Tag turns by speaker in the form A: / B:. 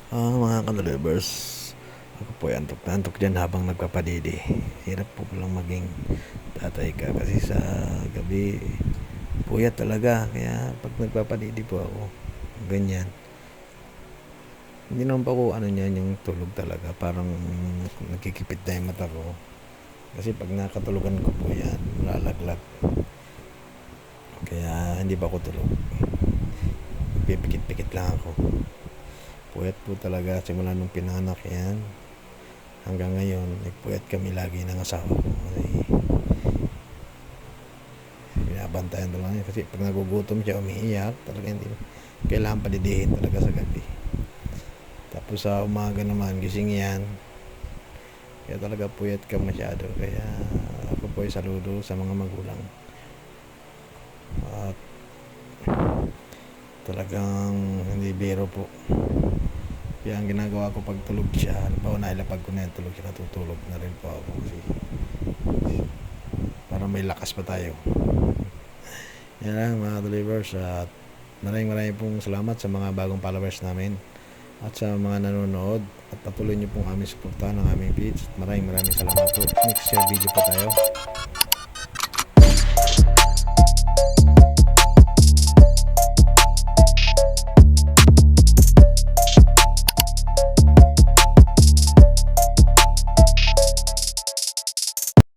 A: Mga ka-delivers, ako po ay antok na antok dyan habang nagpapadidi. Hirap po palang maging tatay ka kasi sa gabi puyat talaga. Kaya pag nagpapadidi po ako, ganyan. Hindi naman pa ko niyan yung tulog talaga. Parang nagkikipit na yung mata ko. Kasi pag nakatulugan ko po yan, lalaglag. Kaya hindi pa ako tulog. Pipikit-pikit lang ako. Puyat po talaga simula nung pinanak yan. Hanggang ngayon, nagpuyat kami lagi ng asawa ko. Kasi binabantayan talaga niya. Kasi pag nagugutom siya, umiiyak. Talaga hindi. Kailangan padidihin talaga sa gabi. Tapos sa umaga naman, gising yan. Kaya talaga puyat ka masyado. Kaya ako po ay saludo sa mga magulang. At talagang hindi biro po. Kaya ang ginagawa ko pag tulog siya, halimbawa nailapag ko na yung tulog siya, natutulog na rin po ako kasi para may lakas pa tayo. Yan lang mga delivers, at maraming pong salamat sa mga bagong followers namin at sa mga nanonood, at patuloy niyo pong aming suportahan ng aming page. Maraming salamat po. Next share video pa tayo.